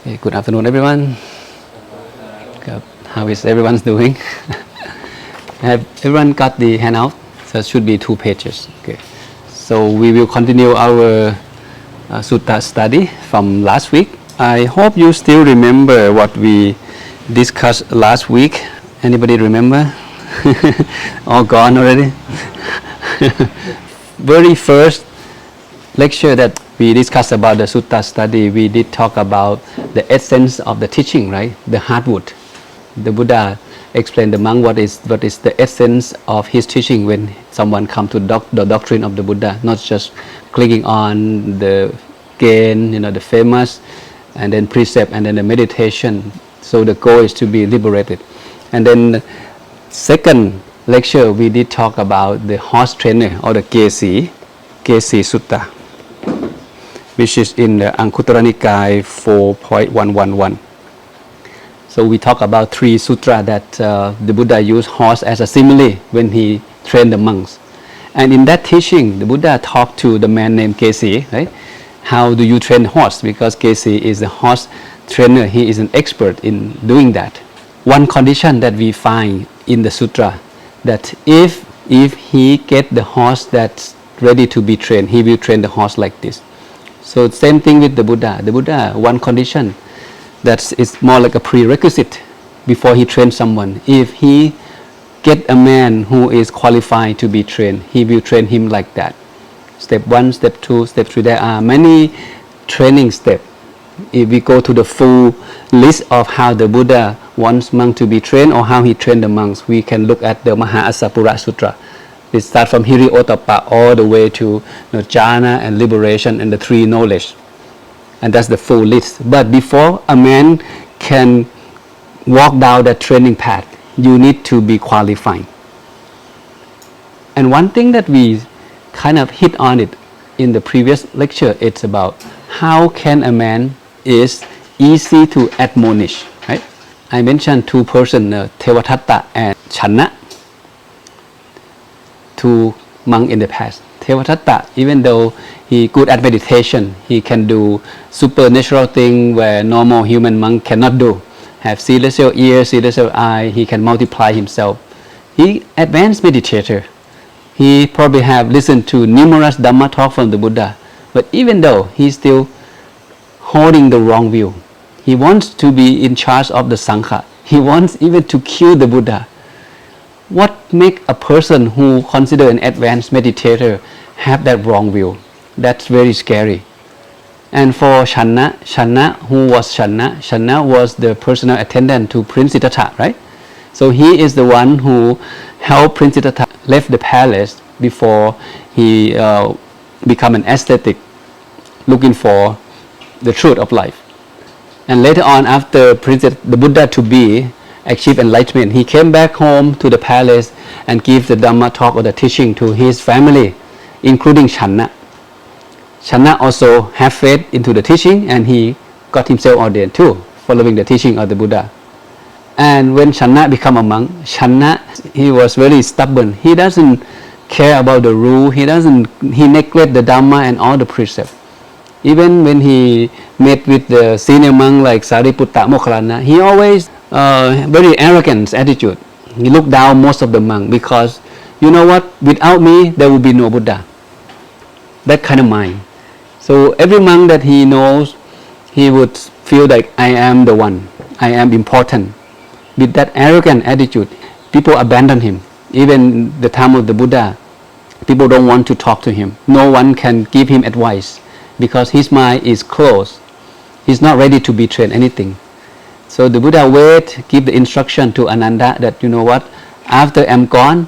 Hey, good afternoon, everyone. How is everyone doing? Have everyone got the handout? So it should be 2 pages. Okay. So we will continue our Sutta study from last week. I hope you still remember what we discussed last week. Anybody remember? All gone already? Very first lecture that we discussed about the Sutta study, we did talk about the essence of the teaching, right? The hardwood. The Buddha explained the monk what is the essence of his teaching when someone comes to the doctrine of the Buddha, not just clicking on the gain, the famous, and then precept, and then the meditation. So the goal is to be liberated. And then second lecture, we did talk about the horse trainer or the Kesi Sutta, which is in the Anguttara Nikaya 4.111. So we talk about 3 sutras that the Buddha used horse as a simile when he trained the monks. And in that teaching, the Buddha talked to the man named Kesi, right? How do you train horse? Because Kesi is a horse trainer. He is an expert in doing that. One condition that we find in the sutra, that if he get the horse that's ready to be trained, he will train the horse like this. So same thing with the Buddha. The Buddha, one condition that is more like a prerequisite before he trains someone. If he get a man who is qualified to be trained, he will train him like that. Step 1, step 2, step 3. There are many training steps. If we go to the full list of how the Buddha wants monks to be trained or how he trained the monks, we can look at the Mahaasapura Sutra. It starts from Hiri-ottappa all the way to jhana and liberation and the 3 knowledge. And that's the full list. But before a man can walk down that training path, you need to be qualified. And one thing that we kind of hit on it in the previous lecture, it's about how can a man is easy to admonish, right? I mentioned 2 persons, Tevatatta and Channa, 2 monks in the past. Tevatatta, even though he good at meditation, he can do supernatural thing where normal human monk cannot do. Have celestial ear, celestial eye, he can multiply himself. He advanced meditator. He probably have listened to numerous Dhamma talk from the Buddha, but even though he's still holding the wrong view, he wants to be in charge of the Sangha. He wants even to kill the Buddha. What make a person who consider an advanced meditator have that wrong view? That's very scary. And for Channa, who was Channa? Channa was the personal attendant to Prince Siddhartha, right? So he is the one who helped Prince Siddhartha left the palace before he become an ascetic, looking for the truth of life. And later on, after the Buddha to be achieved enlightenment, he came back home to the palace and gave the Dhamma talk or the teaching to his family, including Channa. Channa also have faith into the teaching and he got himself ordained too, following the teaching of the Buddha. And when Channa became a monk, Channa, he was very stubborn. He doesn't care about the rule. He neglect the Dhamma and all the precepts. Even when he met with the senior monk like Sariputta Mokkhalana, he always very arrogant attitude. He looked down most of the monks because, you know what, without me there will be no Buddha. That kind of mind. So every monk that he knows, he would feel like I am the one, I am important. With that arrogant attitude, people abandon him. Even the time of the Buddha, people don't want to talk to him. No one can give him advice because his mind is closed. He's not ready to be trained anything. So the Buddha give the instruction to Ananda that, you know what, after I'm gone,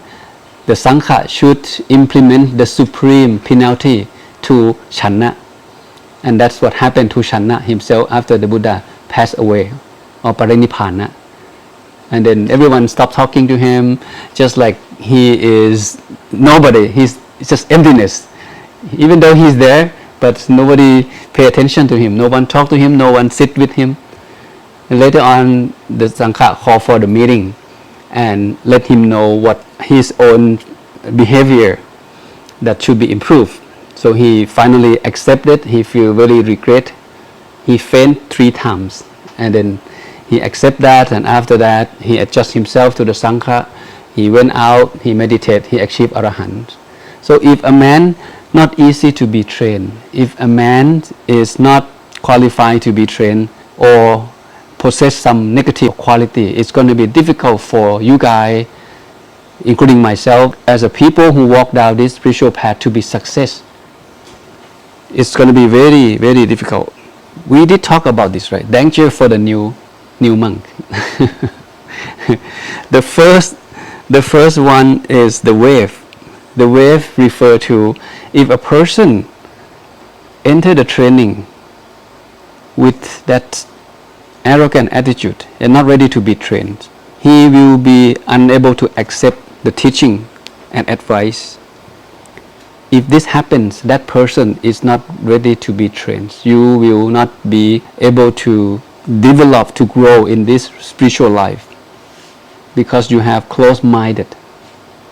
the Sangha should implement the supreme penalty to Channa. And that's what happened to Channa himself after the Buddha passed away, or Parinibbana. And then everyone stopped talking to him, just like he is nobody. He's just emptiness. Even though he's there, but nobody pay attention to him. No one talk to him, no one sit with him. And later on, the Sangha called for the meeting and let him know what his own behavior that should be improved. So he finally accepted. He feel very regret. He faint 3 times, and then he accept that, and after that he adjust himself to the Sangha. He went out, he meditate, he achieved Arahant. So if a man not easy to be trained, if a man is not qualified to be trained or possess some negative quality, it's going to be difficult for you guys, including myself, as a people who walk down this spiritual path to be success. It's going to be very, very difficult. We did talk about this, right? Danger for the new monk. The first one is the wave. The wave refer to if a person enter the training with that arrogant attitude and not ready to be trained, he will be unable to accept the teaching and advice. If this happens, that person is not ready to be trained. You will not be able to develop, to grow in this spiritual life because you have closed-minded.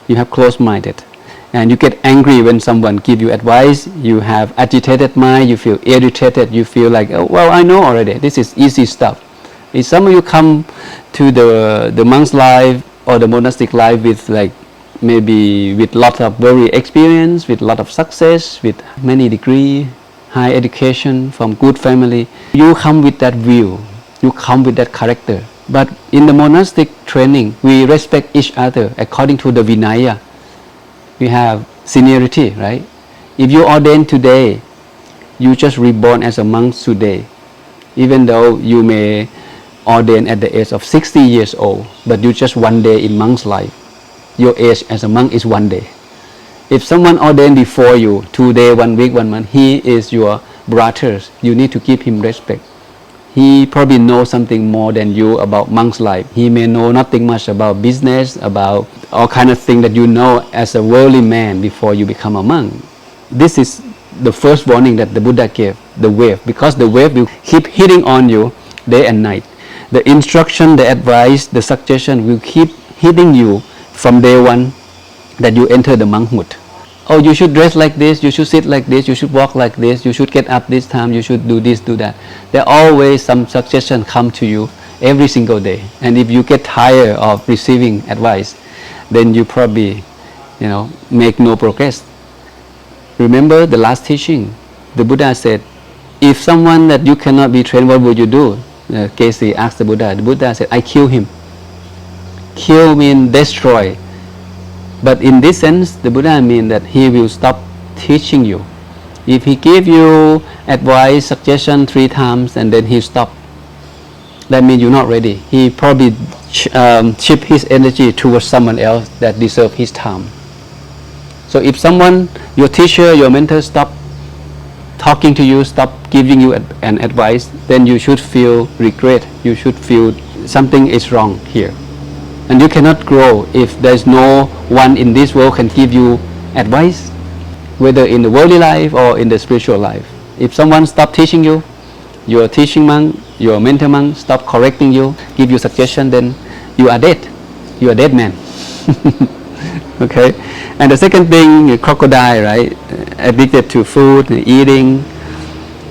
You have closed-minded. And you get angry when someone give you advice. You have agitated mind. You feel irritated. You feel like, oh, well, I know already. This is easy stuff. If some of you come to the monk's life or the monastic life with like maybe with lot of very experience, with lot of success, with many degree, high education, from good family, you come with that view. You come with that character. But in the monastic training, we respect each other according to the Vinaya. We have seniority, right? If you ordain today, you just reborn as a monk today, even though you may ordain at the age of 60 years old, but you just one day in monk's life. Your age as a monk is one day. If someone ordained before you, 2 days, 1 week, 1 month, he is your brother. You need to give him respect. He probably knows something more than you about monk's life. He may know nothing much about business, about all kind of things that you know as a worldly man before you become a monk. This is the first warning that the Buddha gave, the wave, because the wave will keep hitting on you day and night. The instruction, the advice, the suggestion will keep hitting you from day one that you enter the monkhood. Oh, you should dress like this, you should sit like this, you should walk like this, you should get up this time, you should do this, do that. There are always some suggestions come to you every single day. And if you get tired of receiving advice, then you probably, make no progress. Remember the last teaching, the Buddha said, if someone that you cannot be trained, what would you do? Casey asked the Buddha said, I kill him. Kill means destroy. But in this sense, the Buddha means that he will stop teaching you. If he give you advice, suggestion 3 times and then he stop, that means you're not ready. He probably shift his energy towards someone else that deserve his time. So if someone, your teacher, your mentor, stop talking to you, stop giving you an advice, then you should feel regret. You should feel something is wrong here. And you cannot grow if there's no one in this world can give you advice, whether in the worldly life or in the spiritual life. If someone stop teaching you, your teaching monk, your mentor monk stop correcting you, give you suggestion, then you are dead. You are dead man. Okay. And the second thing, crocodile, right? Addicted to food, eating,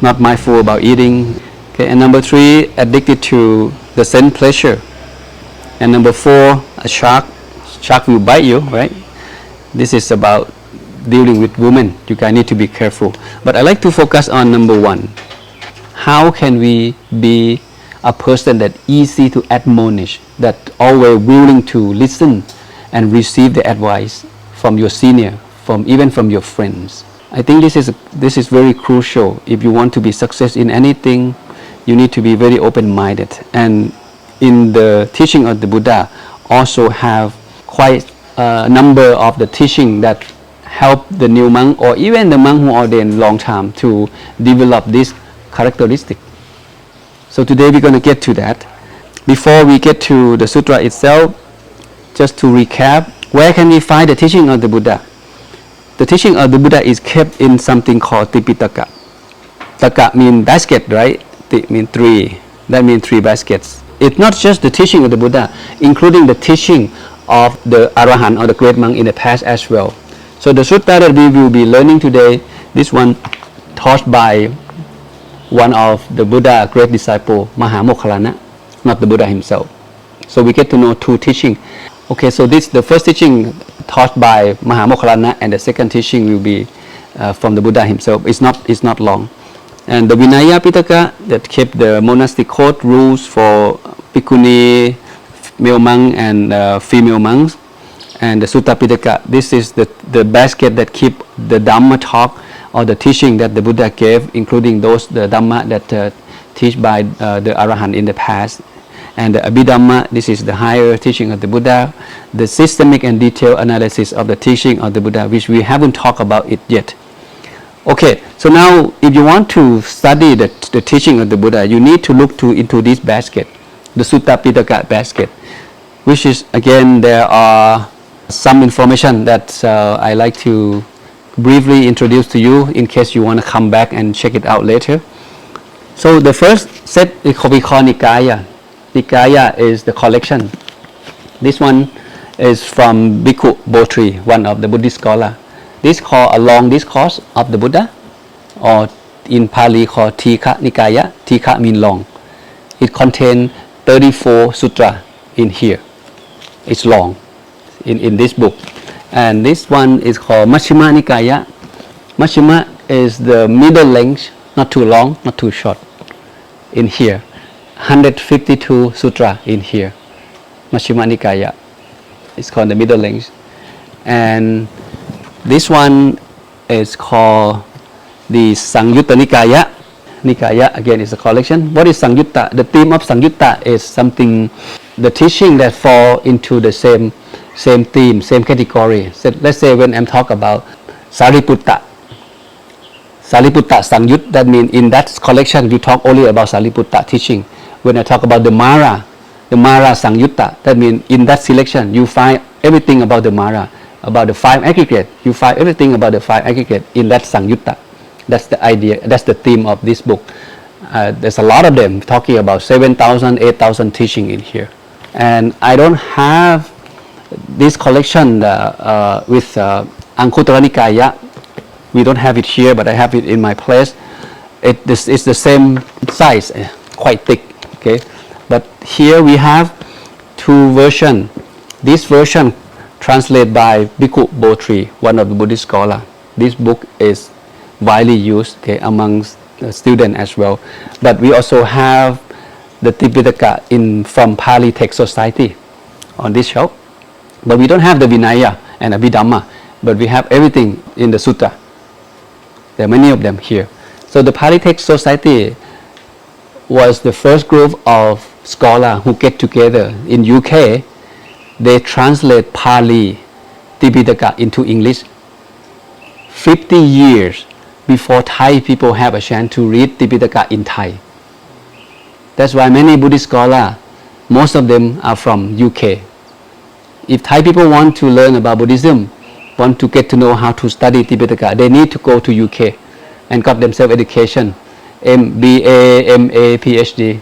not mindful about eating. Okay. And number 3, addicted to the sense pleasure. And number 4, a shark. Shark will bite you, right? This is about dealing with women. You guys need to be careful. But I like to focus on number 1. How can we be a person that easy to admonish, that always willing to listen and receive the advice from your senior, even from your friends? I think this is very crucial. If you want to be success in anything, you need to be very open-minded. And in the teaching of the Buddha also have quite a number of the teaching that help the new monk or even the monk who ordained long time to develop this characteristic. So today we're going to get to that. Before we get to the sutra itself, just to recap, where can we find the teaching of the Buddha? The teaching of the Buddha is kept in something called Tipitaka. Taka means basket, right? Ti means 3. That means 3 baskets. It's not just the teaching of the Buddha, including the teaching of the Arahant or the great monk in the past as well. So the sutta that we will be learning today, This one taught by one of the Buddha great disciple, Mahamokhalana, not the Buddha himself. So we get to know two teaching. Okay, so this the first teaching taught by Mahamokhalana, and the second teaching will be from the Buddha himself. It's not long. And the Vinaya Pitaka that kept the monastic code rules for Bhikkhuni, male monk and female monks, and the Sutta Pitaka. This is the basket that keep the Dhamma talk or the teaching that the Buddha gave, including those the Dhamma that teach by the Arahant in the past. And the Abhidhamma, this is the higher teaching of the Buddha, the systemic and detailed analysis of the teaching of the Buddha, which we haven't talked about it yet. Okay, so now if you want to study the teaching of the Buddha, you need to look into this basket, the Sutta Pitaka basket, which is, again, there are some information that I like to briefly introduce to you in case you want to come back and check it out later. So the first set we call Nikaya. Nikaya is the collection. This one is from Bhikkhu Botri, one of the Buddhist scholar. This called a long discourse of the Buddha, or in Pali called Tika Nikaya. Tika means long. It contains 34 sutra in here. It's long in this book. And this one is called Majjhima Nikaya. Majjhima is the middle length, not too long, not too short. In here, 152 sutra in here. Majjhima Nikaya. It's called the middle length. And this one is called the Sangyutta Nikaya. Nikaya, again, is a collection. What is Sangyutta? The theme of Sangyutta is something, the teaching that fall into the same theme, same category. So let's say when I'm talking about Sariputta Sangyutta, that means in that collection we talk only about Sariputta teaching. When I talk about the Mara Sangyutta, that means in that selection you find everything about the Mara, about the five aggregate. You find everything about the five aggregate in that Sangyutta. That's the idea, that's the theme of this book. There's a lot of them talking about 7,000, 8,000 teaching in here. And I don't have this collection with Anguttara Nikaya. We don't have it here, but I have it in my place. It's the same size, quite thick. Okay, but here we have two versions. This version translated by Bhikkhu Botri, one of the Buddhist scholars. This book is widely used, okay, amongst students as well. But we also have the Tipitaka from Pali Text Society on this shelf. But we don't have the Vinaya and Abhidhamma, but we have everything in the Sutta. There are many of them here. So the Pali Text Society was the first group of scholars who get together in UK. They translate Pali Tipitaka into English 50 years before Thai people have a chance to read Tipitaka in Thai. That's why many Buddhist scholars, most of them are from UK. If Thai people want to learn about Buddhism, want to get to know how to study Tipitaka, they need to go to UK and got themselves education, MBA, MA, PhD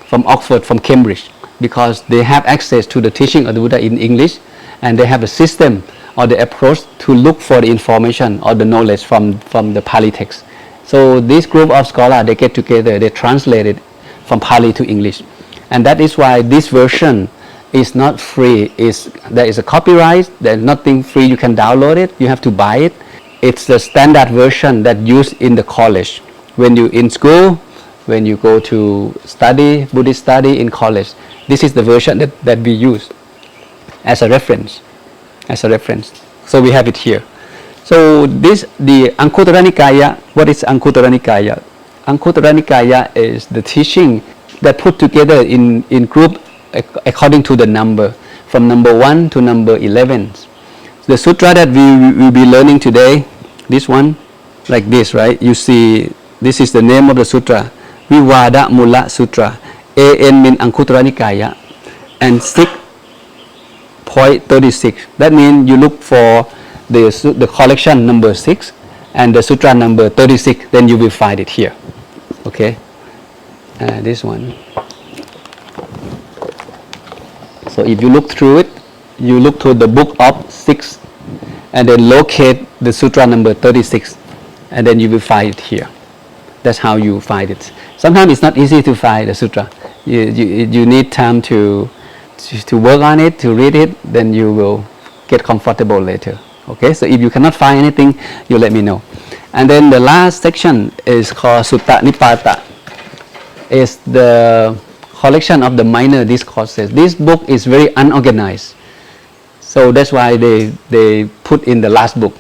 from Oxford, from Cambridge, because they have access to the teaching of the Buddha in English, and they have a system or the approach to look for the information or the knowledge from the Pali text. So this group of scholars, they get together, they translate it from Pali to English. And that is why this version is not free. There is a copyright, there's nothing free, you can download it, you have to buy it. It's the standard version that used in the college. When you in school, when you go to study, Buddhist study in college, this is the version that we use as a reference. So we have it here. So the Anguttara Nikaya, what is Anguttara Nikaya? Anguttara Nikaya is the teaching that put together in group according to the number, from number 1 to number 11. The sutra that we will be learning today, this one, like this, right? You see, this is the name of the sutra, Vivadamula Sutra. AN means Anguttara Nikaya, and 6.36. That means you look for the collection number 6 and the sutra number 36, then you will find it here. Okay, this one. So if you look through it, you look to the book of 6 and then locate the sutra number 36. and then you will find it here. That's how you find it. Sometimes it's not easy to find the sutra. You need time to work on it, to read it, then you will get comfortable later. Okay, so if you cannot find anything, you let me know. And then the last section is called Sutta Nipata. It's the collection of the minor discourses. This book is very unorganized, so that's why they put in the last book.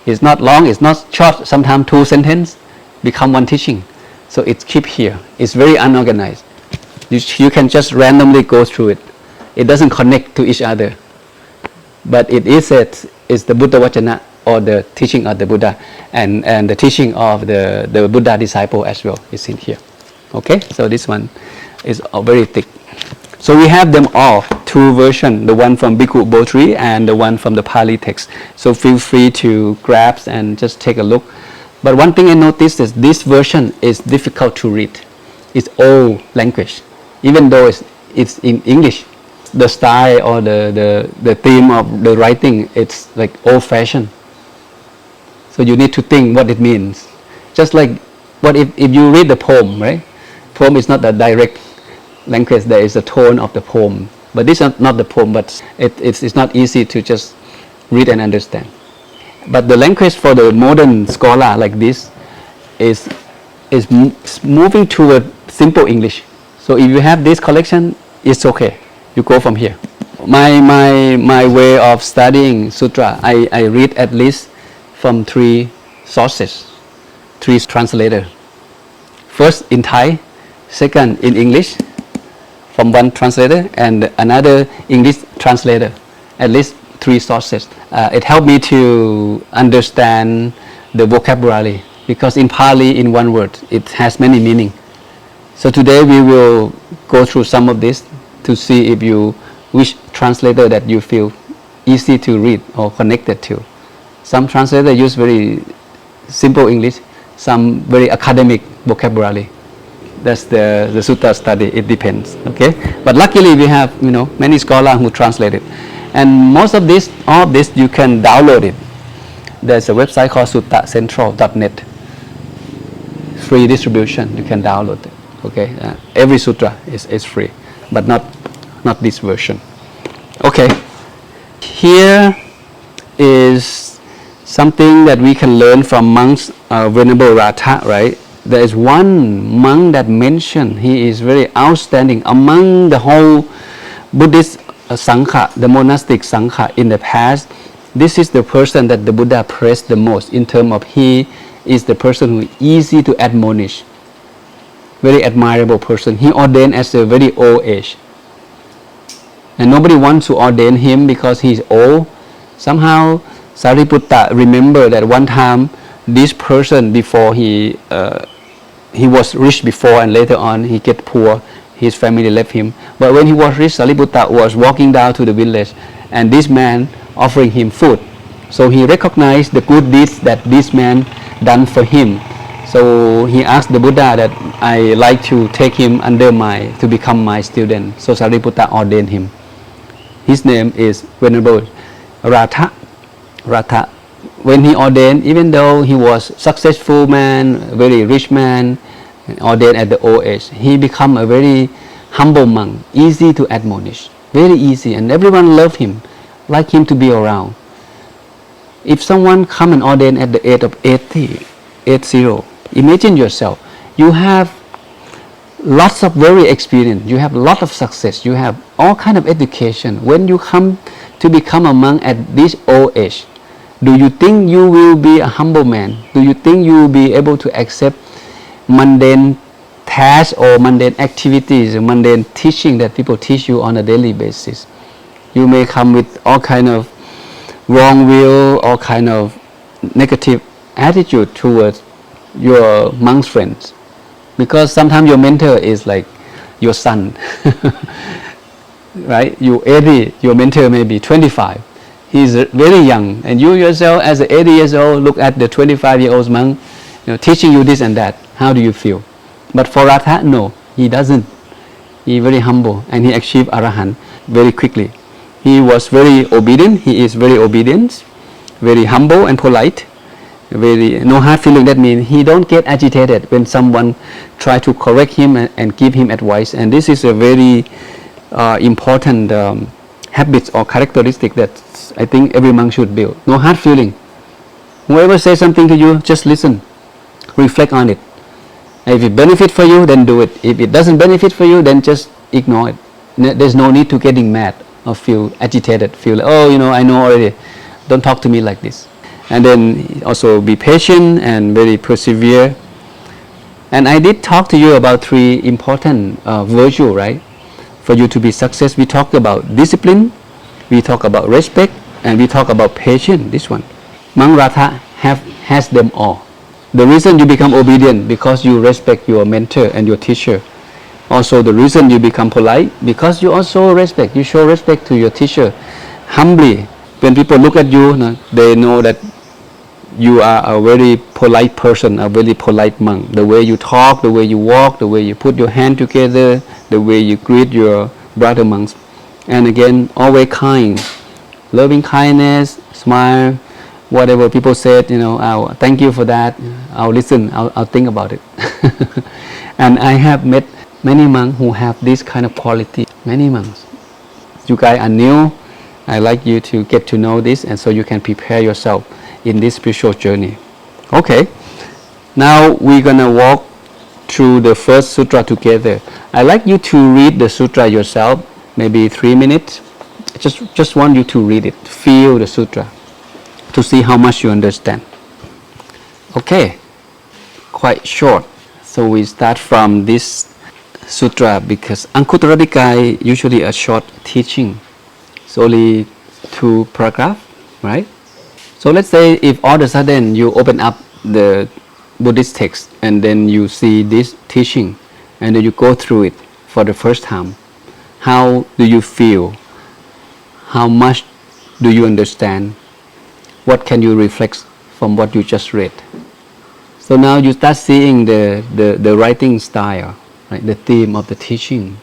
It's not long, it's not short. Sometimes 2 sentences become one teaching, so it's keep here. It's very unorganized. You can just randomly go through it. It doesn't connect to each other, but it is it's the Buddha Vajana, or the teaching of the Buddha, and the teaching of the Buddha disciple as well is in here. Okay, so this one is very thick. So we have them all, 2 versions, the one from Bhikkhu Bodhi and the one from the Pali text. So feel free to grab and just take a look. But one thing I noticed is this version is difficult to read. It's old language, even though it's in English. The style or the theme of the writing, it's like old-fashioned. So you need to think what it means. Just like what if you read the poem, right? Poem is not a direct language. There is a tone of the poem, but this is not the poem. But it's not easy to just read and understand. But the language for the modern scholar like this is moving toward simple English. So if you have this collection, it's okay. You go from here. My way of studying sutra, I read at least from 3 sources, 3 translators. First in Thai, second in English from one translator, and another English translator. At least 3 sources. It helped me to understand the vocabulary, because in Pali, in one word, it has many meanings. So today we will go through some of this to see if which translator that you feel easy to read or connected to. Some translators use very simple English, some very academic vocabulary. That's the Sutta study. It depends. Okay, but luckily we have many scholars who translate it, and most of this, all of this, you can download it. There's a website called suttacentral.net. Free distribution. You can download it. Okay, every sutra is free, but not this version. Okay, here is something that we can learn from monks. Venerable Ratha, right? There is one monk that mentioned he is very outstanding among the whole Buddhist Sangha, the monastic Sangha in the past. This is the person that the Buddha praised the most in terms of he is the person who is easy to admonish. Very admirable person. He ordained at a very old age. And nobody wants to ordain him because he is old. Somehow Sariputta remembered that one time this person, before he was rich before, and later on he get poor, his family left him. But when he was rich, Sariputta was walking down to the village, and this man offering him food. So he recognized the good deeds that this man done for him. So he asked the Buddha that I like to take him to become my student. So Sariputta ordained him. His name is Venerable Ratha. When he ordained, even though he was successful man, very rich man, ordained at the old age, he become a very humble monk, easy to admonish, very easy, and everyone loved him, like him to be around. If someone come and ordain at the age of 80, imagine yourself, you have lots of very experience, you have a lot of success, you have all kind of education. When you come to become a monk at this old age, do you think you will be a humble man? Do you think you will be able to accept mundane tasks or mundane activities, mundane teaching that people teach you on a daily basis? You may come with all kind of wrong will, all kind of negative attitude towards your monk friends, because sometimes your mentor is like your son. Right? You 80, your mentor may be 25. He's very young, and you yourself as 80 years old look at the 25-year-old monk, teaching you this and that. How do you feel? But for Ratha, no, he doesn't. He very humble, and he achieved Arahant very quickly. He was very obedient. He is very obedient, very humble and polite, very no hard feeling. That means he don't get agitated when someone try to correct him and give him advice. And this is a very important habit or characteristic that I think every monk should build. No hard feeling. Whoever says something to you, just listen, reflect on it. And if it benefits for you, then do it. If it doesn't benefit for you, then just ignore it. There's no need to getting mad or feel agitated, feel like, oh, I know already. Don't talk to me like this. And then also be patient and very persevere. And I did talk to you about 3 important virtues, right? For you to be success, we talked about discipline, we talk about respect, and we talk about patience. This one, Monk Ratha has them all. The reason you become obedient because you respect your mentor and your teacher. Also, the reason you become polite because you also respect. You show respect to your teacher humbly. When people look at you, they know that you are a very polite person, a very polite monk. The way you talk, the way you walk, the way you put your hand together, the way you greet your brother monks. And again, always kind, loving kindness, smile, whatever people said, I'll thank you for that. I'll listen, I'll think about it. And I have met many monks who have this kind of quality. Many monks. You guys are new. I like you to get to know this, and so you can prepare yourself in this spiritual journey. Okay, now we're gonna walk through the first sutra together. I'd like you to read the sutra yourself, maybe 3 minutes. Just want you to read it, feel the sutra, to see how much you understand. Okay, quite short. So we start from this sutra because Anguttara Nikaya usually a short teaching. It's only 2 paragraphs, right? So let's say if all of a sudden you open up the Buddhist text and then you see this teaching and then you go through it for the first time, how do you feel? How much do you understand? What can you reflect from what you just read? So now you start seeing the writing style, right? The theme of the teaching.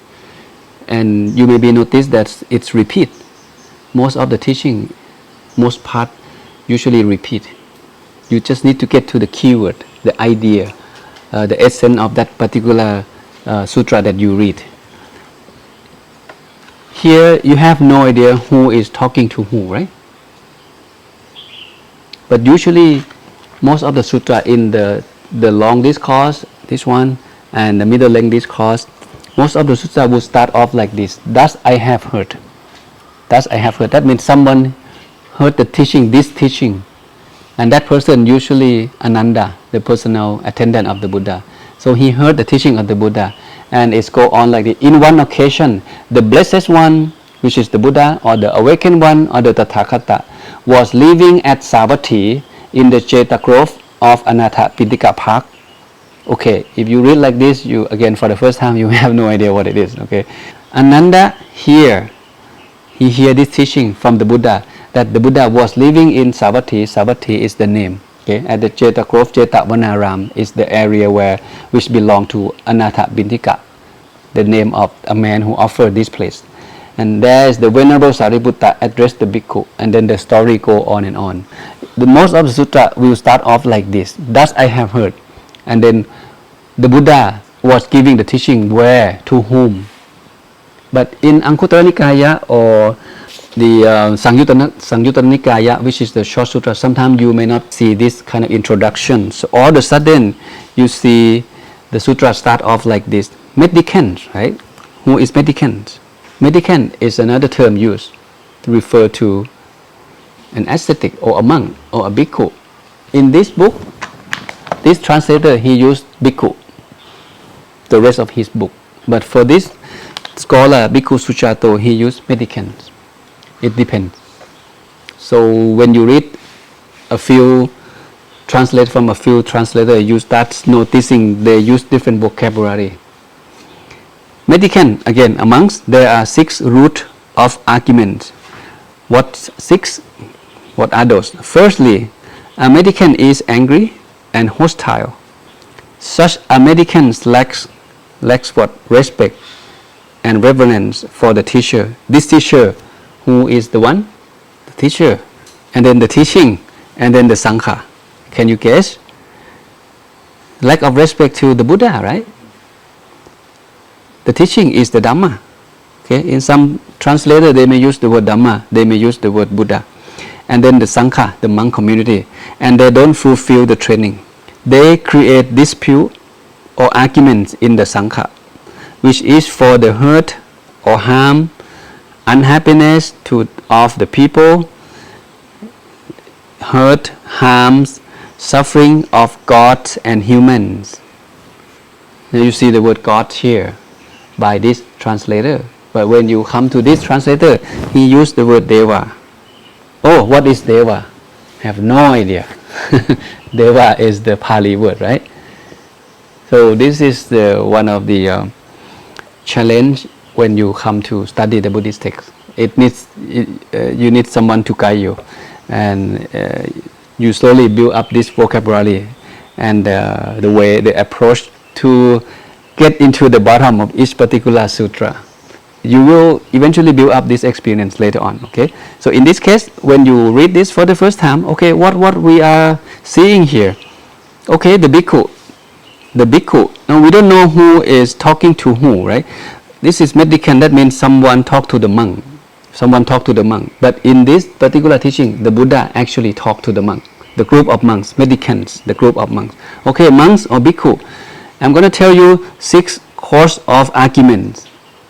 And you maybe notice that it's repeat. Most of the teaching, most part usually repeat. You just need to get to the keyword, the idea, the essence of that particular sutra that you read. Here you have no idea who is talking to who, right? But usually most of the sutra in the long discourse, this one, and the middle length discourse, most of the sutra will start off like this. Thus I have heard. Thus I have heard. That means someone heard the teaching, this teaching. And that person usually Ananda, the personal attendant of the Buddha. So he heard the teaching of the Buddha. And it's go on like this. In one occasion, the blessed one, which is the Buddha, or the awakened one, or the Tathagata, was living at Savatthi in the Jeta Grove of Anatha Pindika Park. Okay, if you read like this, you again for the first time you have no idea what it is. Okay, Ananda he hear this teaching from the Buddha that the Buddha was living in Savatthi. Savatthi is the name. Okay, at the Jeta Grove, Jeta Vanaram is the area which belong to Anatha Pindika, the name of a man who offered this place. And there is the Venerable Sariputta addressed the Bhikkhu, and then the story go on and on. The most of the sutra will start off like this. Thus I have heard. And then the Buddha was giving the teaching where, to whom. But in Anguttara Nikaya or the Sangyutta Nikaya, which is the short sutra, sometimes you may not see this kind of introduction. So all of a sudden you see the sutra start off like this. Mendicant, right? Who is mendicant? Mendicant is another term used to refer to an ascetic or a monk or a bhikkhu. In this book, this translator, he used bhikkhu, the rest of his book. But for this scholar, Bhikkhu Suchato, he used mendicant. It depends. So when you read translate from a few translators, you start noticing they use different vocabulary. Mendicant, again, amongst there are 6 root of argument. What 6? What are those? Firstly, a mendicant is angry and hostile. Such a mendicant lacks what? Respect and reverence for the teacher. This teacher, who is the one? The teacher, and then the teaching, and then the Sangha. Can you guess? Lack of respect to the Buddha, right? The teaching is the Dhamma. Okay, in some translator they may use the word Dhamma, they may use the word Buddha. And then the Sangha, the monk community, and they don't fulfill the training. They create dispute or arguments in the Sangha, which is for the hurt or harm, unhappiness of the people, hurt, harms, suffering of gods and humans. Now you see the word God here by this translator. But when you come to this translator, he used the word Deva. Oh, what is Deva? I have no idea. Deva is the Pali word, right? So this is one of the challenge when you come to study the Buddhist text. You need someone to guide you, and you slowly build up this vocabulary and the approach to get into the bottom of each particular sutra. You will eventually build up this experience later on. Okay, so in this case, when you read this for the first time, okay, what we are seeing here? Okay, the bhikkhu. Now we don't know who is talking to who, right? This is mendicant. That means someone talked to the monk. But in this particular teaching, the Buddha actually talked to the monk, the group of monks, mendicants, the group of monks. Okay, monks or bhikkhu. I'm going to tell you 6 cause of arguments,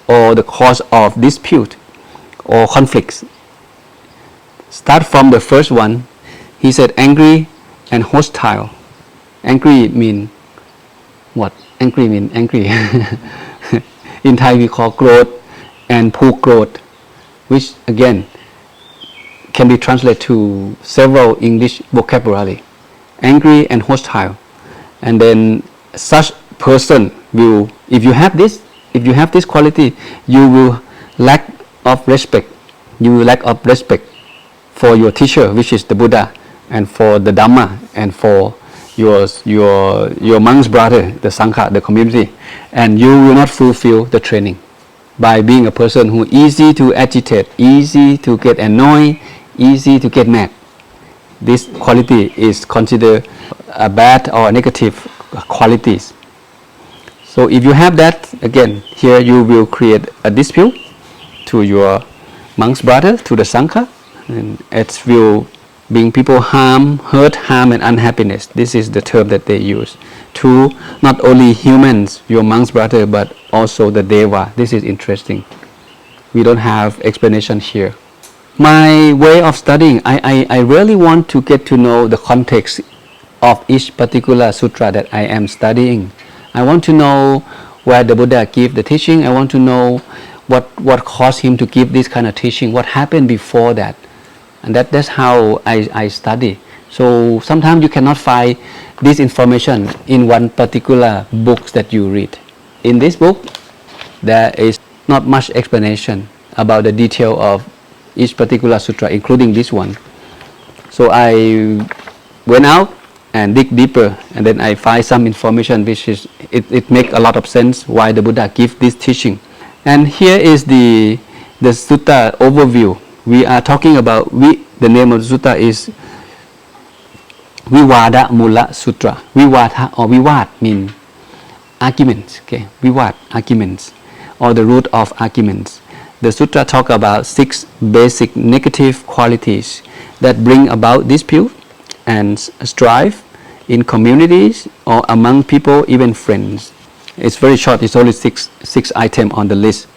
or the cause of dispute or conflicts. Start from the first one. He said angry and hostile. Angry mean what? Angry mean angry. In Thai we call growth and pu growth, which again can be translated to several English vocabulary. Angry and hostile. And then such person will, if you have this quality, you will lack of respect. You will lack of respect for your teacher, which is the Buddha, and for the Dhamma, and for your monk's brother, the Sangha, the community, and you will not fulfill the training by being a person who easy to agitate, easy to get annoyed, easy to get mad. This quality is considered a bad or negative qualities. So if you have that, again, here you will create a dispute to your monk's brother, to the Sangha, and it will bring people hurt, harm, and unhappiness. This is the term that they use to not only humans, your monk's brother, but also the Deva. This is interesting. We don't have explanation here. My way of studying, I really want to get to know the context of each particular sutra that I am studying. I want to know where the Buddha gave the teaching. I want to know what caused him to give this kind of teaching, what happened before that. And that's how I study. So sometimes you cannot find this information in one particular book that you read. In this book, there is not much explanation about the detail of each particular sutra, including this one. So I went out and dig deeper, and then I find some information which is it makes a lot of sense why the Buddha give this teaching. And here is the sutta overview. We are talking about the name of the sutta is Vivadamula Sutra. Vivada or Vivad mean arguments. Okay, Vivad, arguments, or the root of arguments. The sutra talk about 6 basic negative qualities that bring about dispute and strife in communities or among people, even friends. It's very short. It's only six items on the list.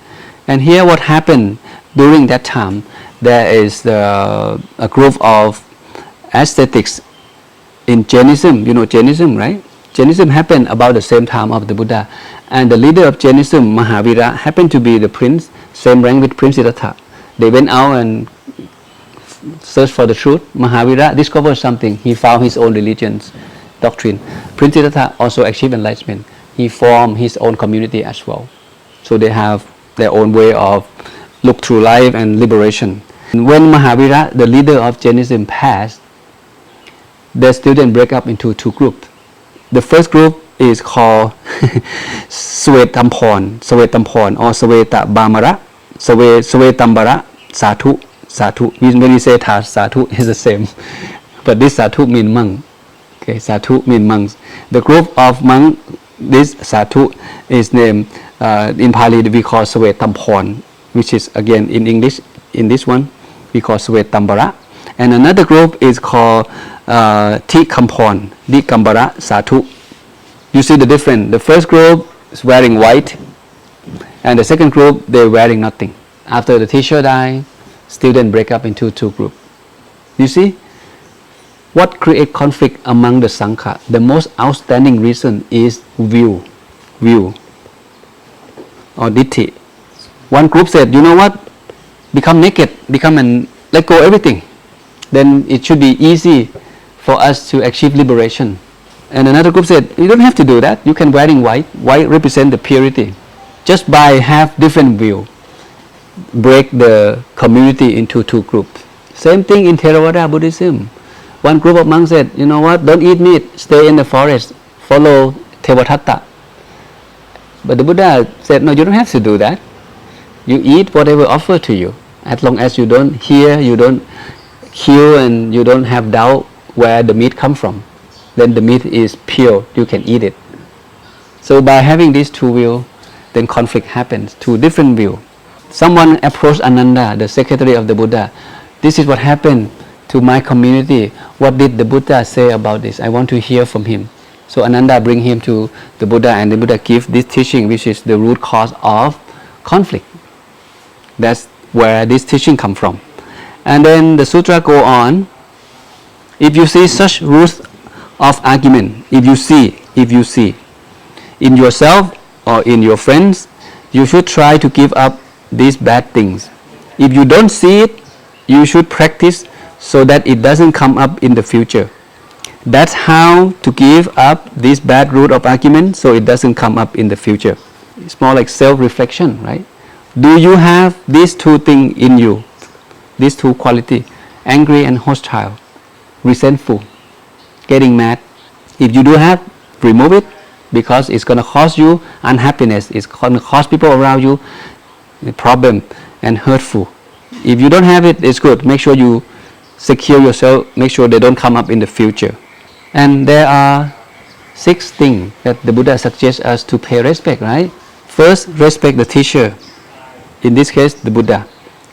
And here, what happened during that time? There is a group of ascetics in Jainism. You know Jainism, right? Jainism happened about the same time of the Buddha, and the leader of Jainism, Mahavira, happened to be the prince, same rank with Prince Siddhartha. They went out and searched for the truth. Mahavira discovered something. He found his own religion's doctrine. Prince Siddhartha also achieved enlightenment. He formed his own community as well. So they have their own way of look through life and liberation. And when Mahavira, the leader of Jainism, passed, the students break up into 2 groups. The first group is called Swetampon or Sweta Bamara, Swetambara, Satu. When you say Sadhu, it's the same. But this Sadhu means monk. Okay, Sadhu means monks. The group of monks, this Sadhu is named, in Pali we call Svetambhon, which is again in English, in this one, we call Svetambara. And another group is called Tikampon, Dikambara Sadhu. You see the difference. The first group is wearing white, and the second group, they're wearing nothing. After the teacher died, students break up into two groups. You see? What creates conflict among the Sangha? The most outstanding reason is view or ditti. One group said, you know what, become naked, let go everything. Then it should be easy for us to achieve liberation. And another group said, you don't have to do that, you can wearing white. White represent the purity. Just by have different view, break the community into two groups. Same thing in Theravada Buddhism. One group of monks said, you know what, don't eat meat, stay in the forest, follow Tevatatta. But the Buddha said, no, you don't have to do that. You eat whatever offered to you, as long as you don't hear, you don't kill, and you don't have doubt where the meat comes from. Then the meat is pure, you can eat it. So by having these two views, then conflict happens, two different views. Someone approached Ananda, the secretary of the Buddha. This is what happened to my community. What did the Buddha say about this? I want to hear from him. So Ananda bring him to the Buddha, and the Buddha give this teaching, which is the root cause of conflict. That's where this teaching come from. And then the sutra go on. If you see such roots of argument, if you see in yourself or in your friends, you should try to give up these bad things. If you don't see it, you should practice so that it doesn't come up in the future. That's how to give up this bad root of argument so it doesn't come up in the future. It's more like self-reflection, right? Do you have these two things in you? These two qualities, angry and hostile, resentful, getting mad. If you do have, remove it, because it's going to cause you unhappiness. It's going to cause people around you a problem and hurtful. If you don't have it, it's good. Make sure you secure yourself, make sure they don't come up in the future. And there are 6 things that the Buddha suggests us to pay respect, right? First, respect the teacher, in this case the Buddha.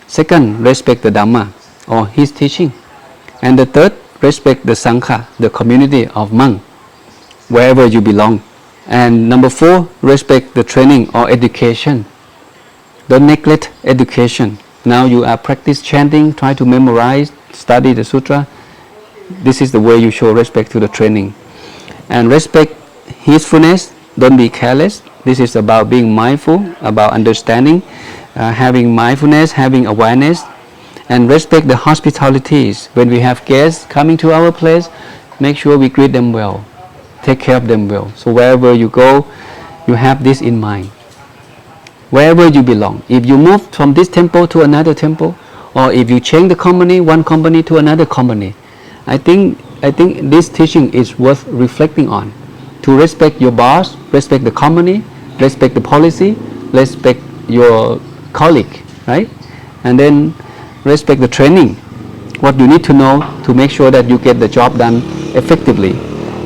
Second, respect the Dhamma or his teaching. And the third, respect the Sangha, the community of monks, wherever you belong. And number 4, respect the training or education. Don't neglect education. Now you are practice chanting, try to memorize, study the sutra. This is the way you show respect to the training. And respect heedfulness, don't be careless. This is about being mindful, about understanding, having mindfulness, having awareness. And respect the hospitalities. When we have guests coming to our place, make sure we greet them well, take care of them well. So wherever you go, you have this in mind. Wherever you belong, if you move from this temple to another temple, or if you change the company, one company to another company, I think this teaching is worth reflecting on. To respect your boss, respect the company, respect the policy, respect your colleague, right? And then respect the training, what you need to know to make sure that you get the job done effectively.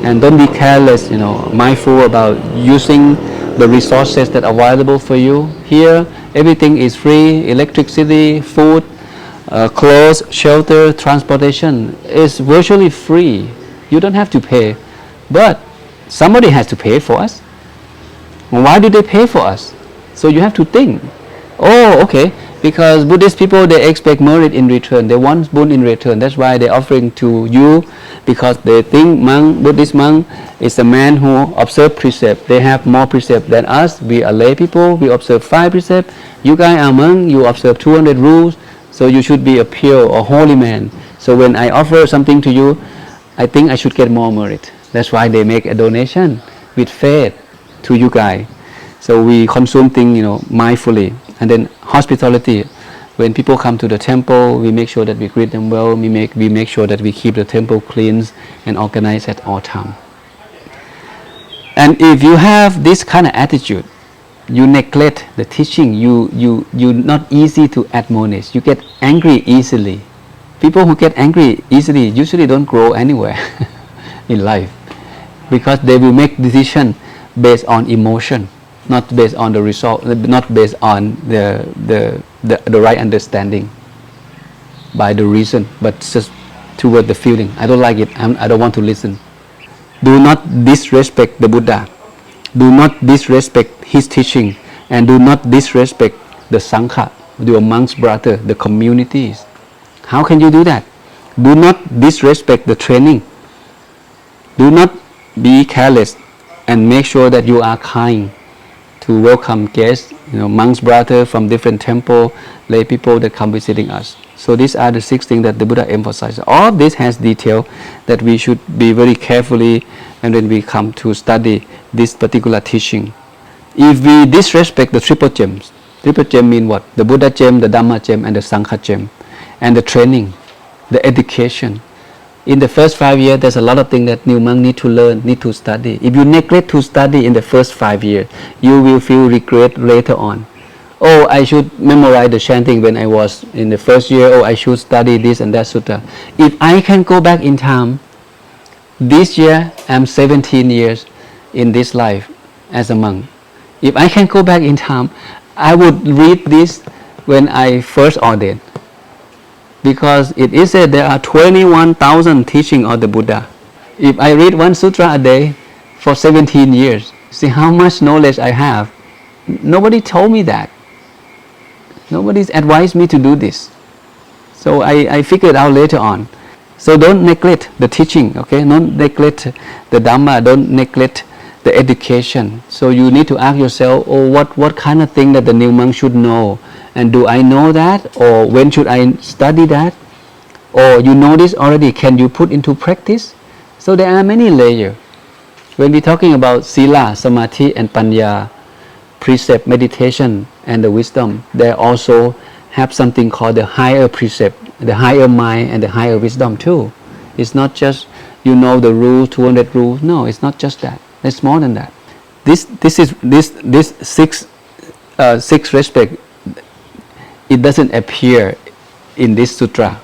And don't be careless, mindful about using the resources that are available for you. Here, everything is free, electricity, food, clothes, shelter, transportation is virtually free. You don't have to pay. But somebody has to pay for us. Why do they pay for us? So you have to think, oh, okay, because Buddhist people, they expect merit in return. They want boon in return. That's why they're offering to you, because they think Buddhist monk is a man who observes precept. They have more precept than us. We are lay people. We observe 5 precepts. You guys are monk. You observe 200 rules. So you should be a pure or holy man. So when I offer something to you, I think I should get more merit. That's why they make a donation with faith to you guys. So we consume things, mindfully. And then hospitality. When people come to the temple, we make sure that we greet them well. We make sure that we keep the temple clean and organized at all time. And if you have this kind of attitude, you neglect the teaching. You're not easy to admonish. You get angry easily. People who get angry easily usually don't grow anywhere. in life, because they will make decision based on emotion, not based on the result, not based on the right understanding by the reason, but just toward the feeling. I don't like it. I don't want to listen. Do not disrespect the Buddha. Do not disrespect his teaching, and do not disrespect the Sangha, your monks brother, the communities. How can you do that? Do not disrespect the training. Do not be careless, and make sure that you are kind to welcome guests, monks brother from different temple, lay people that come visiting us. So these are the 6 things that the Buddha emphasizes. All of this has detail that we should be very carefully and when we come to study this particular teaching. If we disrespect the triple gems mean what? The Buddha gem, the Dhamma gem, and the Sangha gem, and the training, the education. In the first 5 years, there's a lot of things that new monk need to learn, need to study. If you neglect to study in the first 5 years, you will feel regret later on. Oh, I should memorize the chanting when I was in the first year. Oh, I should study this and that sutta. If I can go back in time, this year I'm 17 years in this life as a monk. If I can go back in time, I would read this when I first ordained. Because it is said there are 21,000 teachings of the Buddha. If I read one sutra a day for 17 years, see how much knowledge I have. Nobody told me that. Nobody's advised me to do this. So I figured out later on. So don't neglect the teaching, okay? Don't neglect the Dhamma, don't neglect the education. So you need to ask yourself, oh, what kind of thing that the new monk should know? And do I know that? Or when should I study that? Or you know this already, can you put into practice? So there are many layers. When we're talking about sila, samadhi, and panya, precept, meditation, and the wisdom, they also have something called the higher precept, the higher mind, and the higher wisdom too. It's not just the rule, 200 rules. No, it's not just that. It's more than that. This six respect, it doesn't appear in this sutra.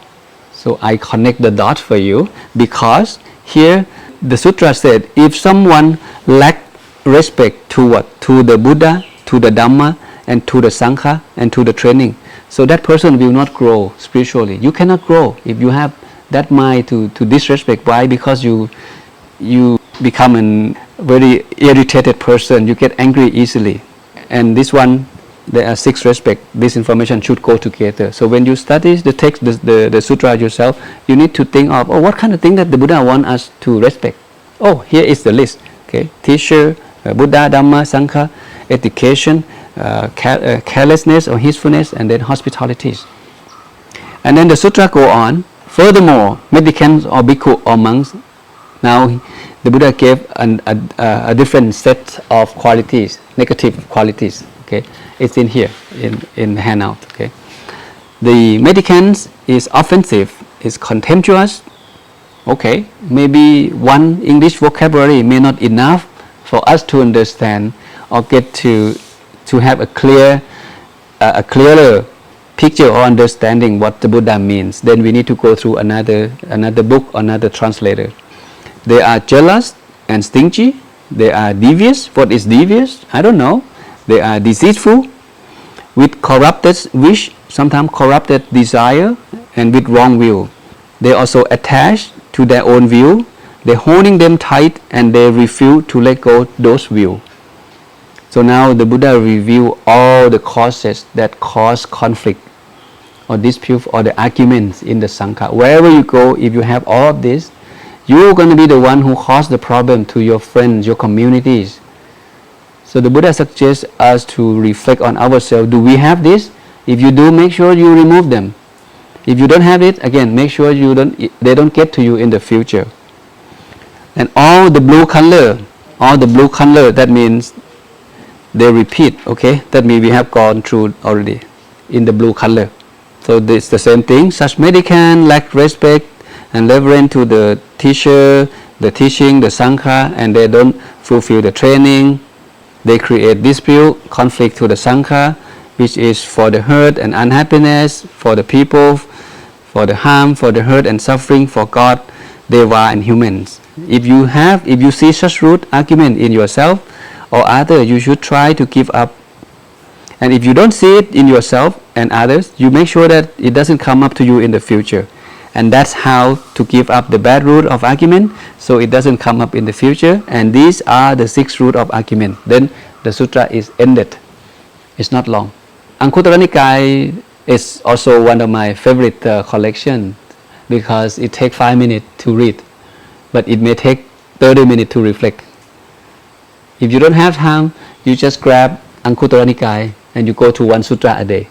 So I connect the dots for you, because here the sutra said, if someone lacks respect to what? To the Buddha, to the Dhamma, and to the Sangha, and to the training. So that person will not grow spiritually. You cannot grow if you have that mind to disrespect. Why? Because you become a very irritated person. You get angry easily. And this one, there are 6 respect. This information should go together. So when you study the text, the sutra yourself, you need to think of, what kind of thing that the Buddha wants us to respect. Oh, here is the list. Okay, teacher, Buddha, Dhamma, Sangha, education, carelessness or heedfulness, and then hospitalities. And then the sutra go on. Furthermore, mendicants or bhikkhu or monks, now the Buddha gave a different set of qualities, negative qualities. Okay, it's in here in the handout. Okay, the mendicants is offensive, is contemptuous. Okay, maybe one English vocabulary may not enough for us to understand or get to have a clearer picture or understanding what the Buddha means. Then we need to go through another book, another translator. They are jealous and stingy. They are devious. What is devious? I don't know. They are deceitful, with corrupted wish, sometimes corrupted desire, and with wrong will. They also attach to their own view. They're holding them tight, and they refuse to let go those views. So now the Buddha revealed all the causes that cause conflict or dispute or the arguments in the Sangha. Wherever you go, if you have all of this, you're going to be the one who caused the problem to your friends, your communities. So the Buddha suggests us to reflect on ourselves. Do we have this? If you do, make sure you remove them. If you don't have it, again, make sure they don't get to you in the future. And all the blue color, that means they repeat. Okay, that means we have gone through already in the blue color. So it's the same thing. Such mendicants lack respect and reverence to the teacher, the teaching, the Sangha, and they don't fulfill the training. They create dispute, conflict to the Sangha, which is for the hurt and unhappiness, for the people, for the harm, for the hurt and suffering, for God. deva and humans. If you see such rude argument in yourself or others, you should try to give up. And if you don't see it in yourself and others, you make sure that it doesn't come up to you in the future. And that's how to give up the bad root of argument, so it doesn't come up in the future. And these are the 6 root of argument. Then the sutra is ended. It's not long. Anguttara Nikaya is also one of my favorite collection because it takes 5 minutes to read, but it may take 30 minutes to reflect. If you don't have time, you just grab Anguttara Nikaya and you go to 1 sutra a day.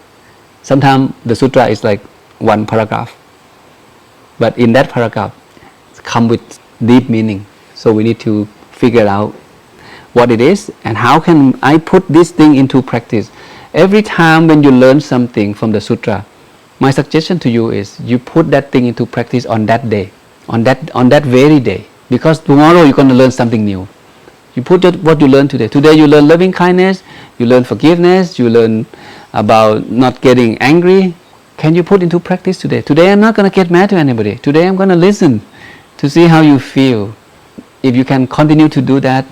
Sometimes the sutra is like 1 paragraph, but in that paragraph come with deep meaning. So we need to figure out what it is and how can I put this thing into practice. Every time when you learn something from the sutra, my suggestion to you is you put that thing into practice on that day, on that very day, because tomorrow you're going to learn something new. You put what you learned today. Today you learn loving kindness, you learn forgiveness, you learn about not getting angry. Can you put into practice today? Today I'm not going to get mad to anybody. Today I'm going to listen to see how you feel. If you can continue to do that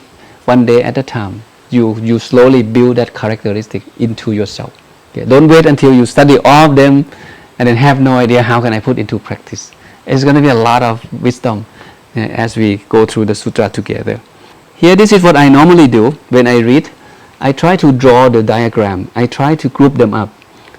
one day at a time, you slowly build that characteristic into yourself. Okay? Don't wait until you study all of them and then have no idea how can I put into practice. It's going to be a lot of wisdom as we go through the sutra together. Here, this is what I normally do when I read. I try to draw the diagram. I try to group them up.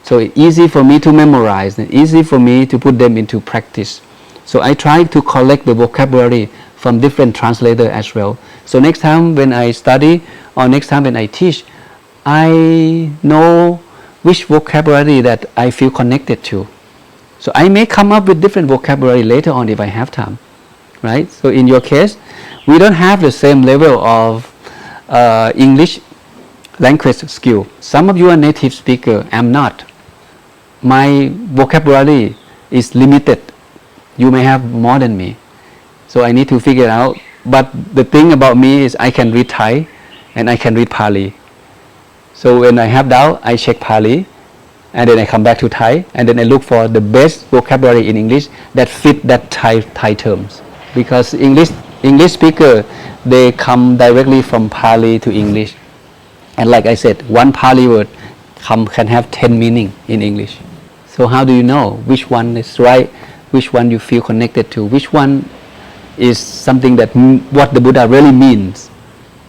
So it's easy for me to memorize and easy for me to put them into practice. So I try to collect the vocabulary from different translators as well. So next time when I study or next time when I teach, I know which vocabulary that I feel connected to. So I may come up with different vocabulary later on if I have time, right? So in your case, we don't have the same level of English language skill. Some of you are native speaker, I'm not. My vocabulary is limited. You may have more than me. So I need to figure it out. But the thing about me is I can read Thai and I can read Pali. So when I have doubt, I check Pali and then I come back to Thai and then I look for the best vocabulary in English that fit that Thai terms. Because English speaker, they come directly from Pali to English. And like I said, one Pali word can have 10 meaning in English. So how do you know which one is right, which one you feel connected to, which one is something that what the Buddha really means?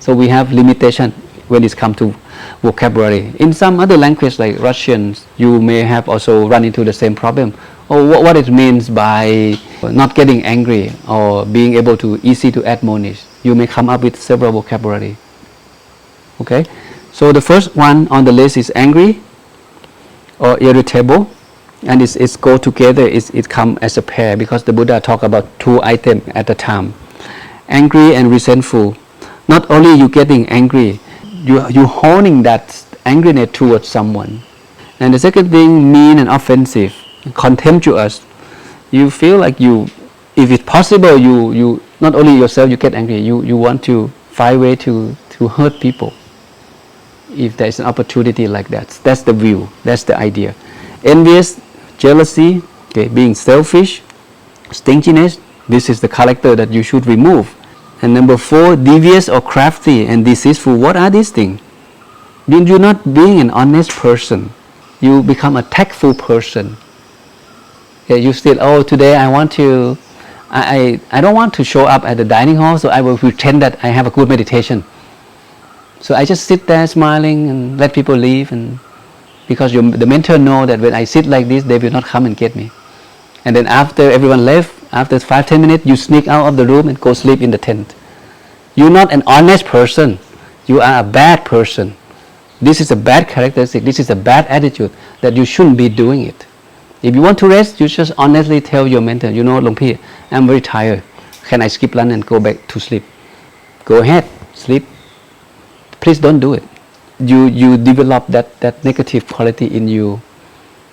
So we have limitation when it comes to vocabulary. In some other language like Russians, you may have also run into the same problem. Or what it means by not getting angry or being able to easy to admonish. You may come up with several vocabulary. Okay? So the first one on the list is angry or irritable, and it's go together. It come as a pair because the Buddha talk about 2 items at a time. Angry and resentful. Not only you getting angry, you holding that angriness towards someone. And the second thing, mean and offensive, contemptuous. You feel like if it's possible, you not only yourself you get angry, you want to find way to hurt people. If there is an opportunity like that, that's the view, that's the idea. Envious, jealousy, okay, being selfish, stinginess, this is the character that you should remove. And number 4, devious or crafty and deceitful. What are these things? You're not being an honest person. You become a tactful person. Okay, you still, today I want to, I don't want to show up at the dining hall, so I will pretend that I have a good meditation. So I just sit there smiling and let people leave, and because the mentor know that when I sit like this, they will not come and get me. And then after everyone left, after 5-10 minutes, you sneak out of the room and go sleep in the tent. You're not an honest person. You are a bad person. This is a bad characteristic. This is a bad attitude that you shouldn't be doing it. If you want to rest, you just honestly tell your mentor, Long Pi, I'm very tired. Can I skip lunch and go back to sleep? Go ahead, sleep. Please don't do it. You develop that negative quality in you.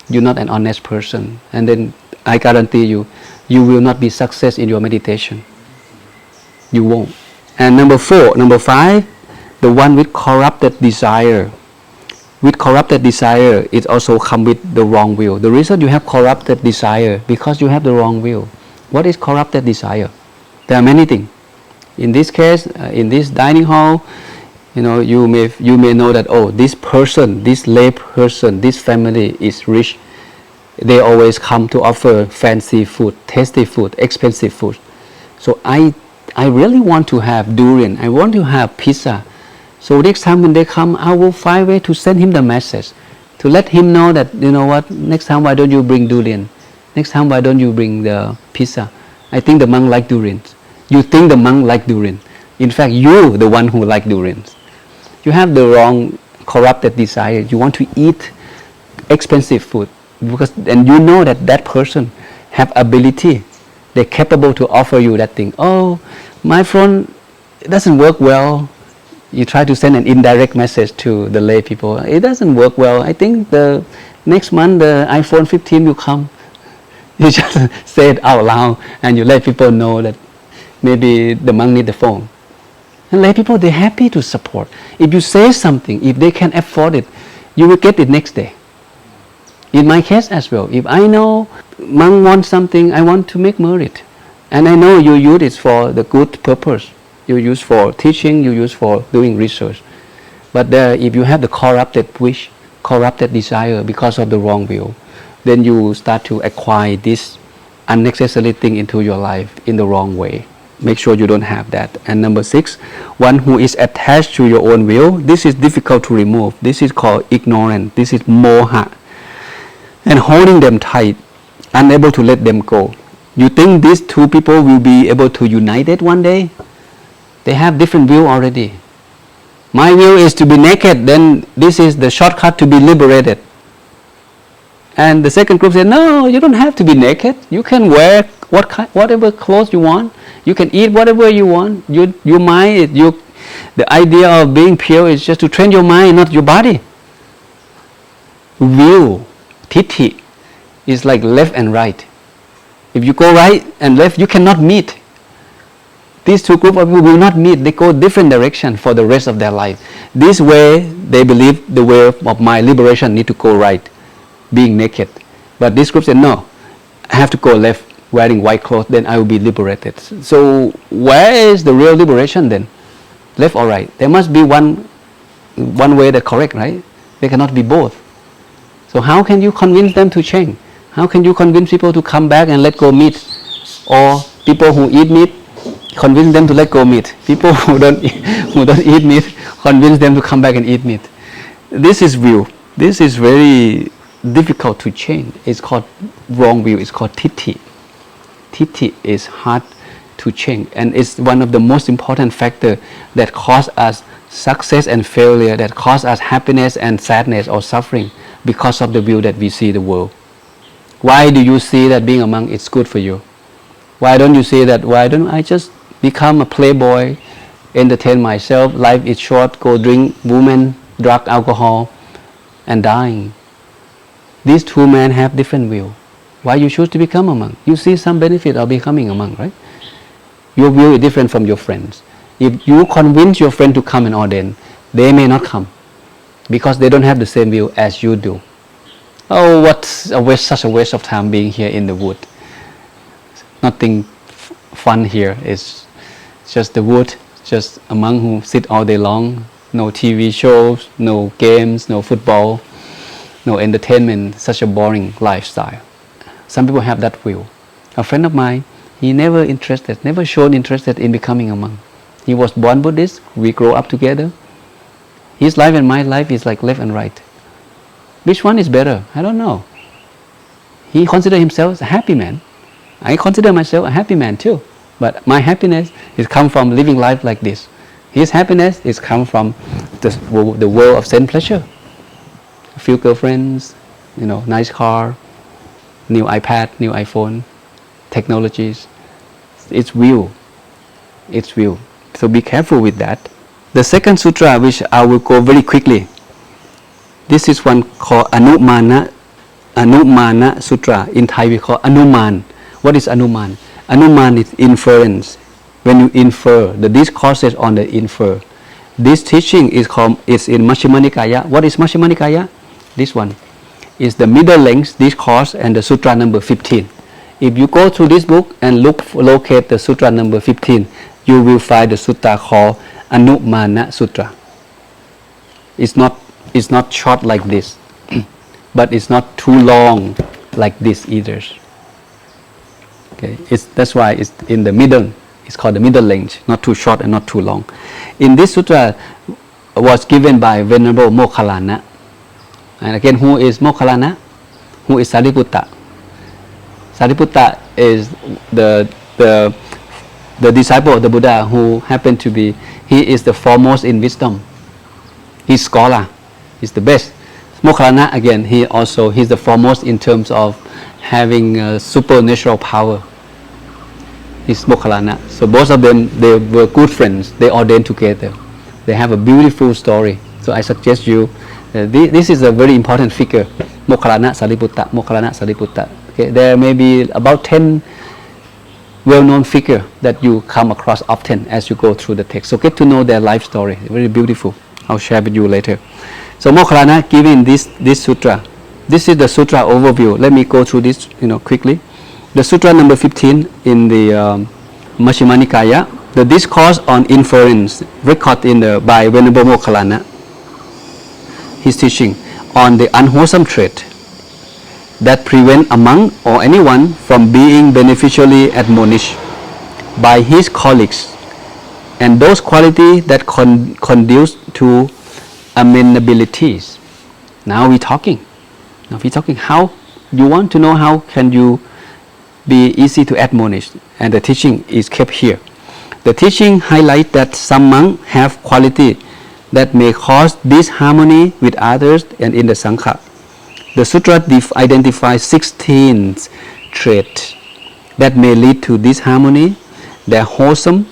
You're not an honest person. And then I guarantee you will not be success in your meditation. You won't. And number 5, the one with corrupted desire. With corrupted desire, it also comes with the wrong will. The reason you have corrupted desire, because you have the wrong will. What is corrupted desire? There are many things. In this case, in this dining hall, you may know that, oh, this person, this lay person, this family is rich. They always come to offer fancy food, tasty food, expensive food. So I really want to have durian. I want to have pizza. So next time when they come, I will find a way to send him the message, to let him know that, you know what, next time why don't you bring durian? Next time why don't you bring the pizza? I think the monk like durians. You think the monk like durian. In fact, you the one who like durians. You have the wrong corrupted desire. You want to eat expensive food and you know that person have ability. They're capable to offer you that thing. Oh, my friend, it doesn't work well. You try to send an indirect message to the lay people. It doesn't work well. I think the next month the iPhone 15 will come. You just say it out loud and you let people know that maybe the monk need the phone. And lay people, they're happy to support. If you say something, if they can afford it, you will get it next day. In my case as well, if I know monk wants something, I want to make merit. And I know you use it for the good purpose. You use for teaching, you use for doing research. But if you have the corrupted wish, corrupted desire because of the wrong will, then you start to acquire this unnecessary thing into your life in the wrong way. Make sure you don't have that. And number 6, one who is attached to your own will, this is difficult to remove. This is called ignorance. This is moha. And holding them tight, unable to let them go. You think these two people will be able to unite it one day? They have different will already. My will is to be naked, then this is the shortcut to be liberated. And the second group said, no, you don't have to be naked. You can wear whatever clothes you want. You can eat whatever you want. Your mind, the idea of being pure is just to train your mind, not your body. Will, titi, is like left and right. If you go right and left, you cannot meet. These two groups of people will not meet. They go different direction for the rest of their life. This way, they believe the way of my liberation need to go right, being naked. But this group said, no, I have to go left, wearing white clothes, then I will be liberated. So where is the real liberation then? Left or right? There must be one way that's correct, right? They cannot be both. So how can you convince them to change? How can you convince people to come back and let go meat? Or people who eat meat, convince them to let go meat. People who don't eat meat, convince them to come back and eat meat. This is will. This is very difficult to change. It's called wrong will. It's called titi. Titi is hard to change, and it's one of the most important factors that cause us success and failure, that cause us happiness and sadness or suffering because of the view that we see the world. Why do you see that being a monk is good for you? Why don't you say that, why don't I just become a playboy, entertain myself, life is short, go drink women, drug, alcohol, and dying? These two men have different view. Why you choose to become a monk? You see some benefit of becoming a monk, right? Your view is different from your friends. If you convince your friend to come and ordain, they may not come because they don't have the same view as you do. Oh, what's a waste, such a waste of time being here in the wood. Nothing fun here. It's just the wood, just a monk who sit all day long, no TV shows, no games, no football, no entertainment, such a boring lifestyle. Some people have that view. A friend of mine, he never shown interested in becoming a monk. He was born Buddhist, we grow up together. His life and my life is like left and right. Which one is better? I don't know. He considers himself a happy man. I consider myself a happy man too. But my happiness is come from living life like this. His happiness is come from the world of sense pleasure. A few girlfriends, nice car, new iPad, new iPhone, technologies. It's will. It's will. So be careful with that. The second sutra, which I will go very quickly, this is one called Anumana Sutra. In Thai we call Anuman. What is Anuman? Anuman is inference. When you infer, the discourses on the infer. This teaching is in Majjhima Nikaya. What is Majjhima Nikaya? This one is the middle length discourse and the sutra number 15. If you go through this book and locate the sutra number 15, you will find the sutta called Anumana Sutta. It's not short like this, but it's not too long like this either. Okay, that's why it's in the middle. It's called the middle length, not too short and not too long. In this sutra was given by Venerable Mokkhalana. And again, who is Mokkhalana? Who is Sariputta? Sariputta is the disciple of the Buddha who happened to be, he is the foremost in wisdom. He's scholar. He's the best. Mokkhalana, again, he's the foremost in terms of having supernatural power. He's Mokkhalana. So both of them, they were good friends. They ordained together. They have a beautiful story. So I suggest you, this is a very important figure. Mokkhalana Sariputta, Mokkhalana Sariputta. Okay, there may be about 10 well-known figures that you come across often as you go through the text. So get to know their life story. Very beautiful. I'll share with you later. So Mokkhalana giving this sutra. This is the sutra overview. Let me go through this quickly. The sutra number 15 in the Majjhima Nikaya, the Discourse on Inference, recorded by Venerable Mokkhalana. His teaching on the unwholesome trait that prevent a monk or anyone from being beneficially admonished by his colleagues, and those qualities that conduce to amenabilities. Now we're talking how you want to know how can you be easy to admonish, and the teaching is kept here. The teaching highlights that some monks have quality that may cause disharmony with others and in the Sangha. The sutra identifies 16 traits that may lead to disharmony. They're wholesome,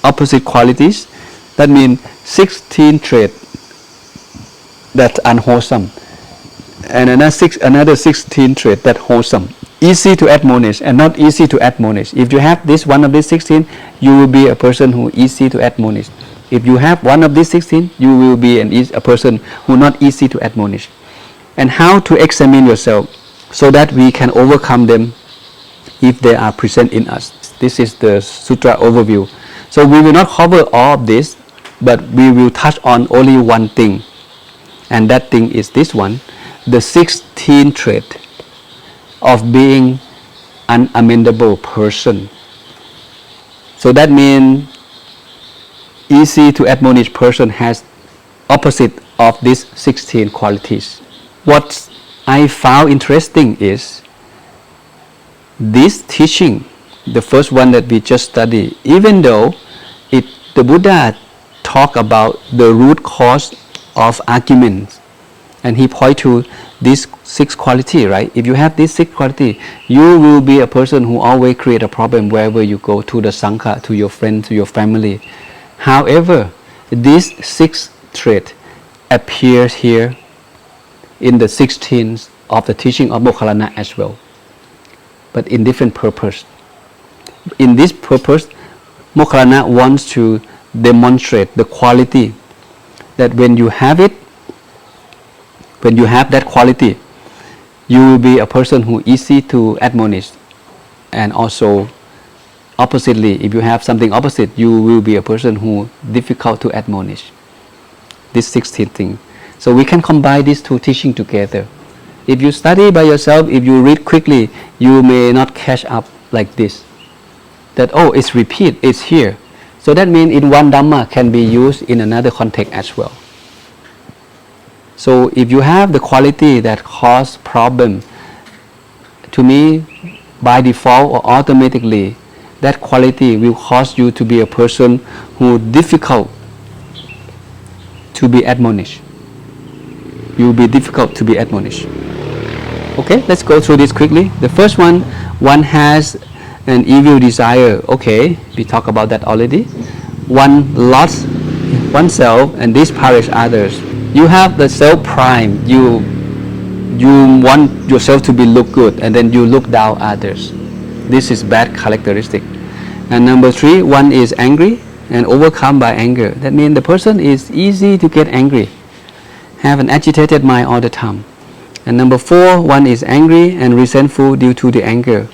opposite qualities. That means 16 traits that's unwholesome, and another 16 traits that wholesome. Easy to admonish and not easy to admonish. If you have one of these 16, you will be a person who is easy to admonish. If you have one of these 16, you will be a person who not easy to admonish. And how to examine yourself so that we can overcome them if they are present in us. This is the sutra overview. So we will not cover all of this, but we will touch on only one thing, and that thing is this one, the 16 trait of being an amendable person. So that means easy to admonish person has opposite of these 16 qualities. What I found interesting is this teaching, the first one that we just studied, even though the Buddha talk about the root cause of arguments, and he point to these 6 qualities, right? If you have these 6 qualities, you will be a person who always create a problem wherever you go, to the Sangha, to your friends, to your family. However, these 6 traits appear here in the 16th of the teaching of Mokkhalana as well, but in different purpose. In this purpose, Mokkhalana wants to demonstrate the quality that when you have that quality, you will be a person who is easy to admonish, and also oppositely, if you have something opposite, you will be a person who difficult to admonish. This 16 thing. So we can combine these 2 teaching together. If you study by yourself, if you read quickly, you may not catch up like this. That it's repeat, it's here. So that means in one Dhamma can be used in another context as well. So if you have the quality that cause problem, to me, by default or automatically, that quality will cause you to be a person who difficult to be admonished. You will be difficult to be admonished. Okay, let's go through this quickly. The first one has an evil desire. Okay, we talked about that already. One lost oneself and disparage others. You have the self-pride. You want yourself to be look good, and then you look down others. This is bad characteristic. And number 3, one is angry and overcome by anger. That means the person is easy to get angry, have an agitated mind all the time. And number 4, one is angry and resentful due to the anger.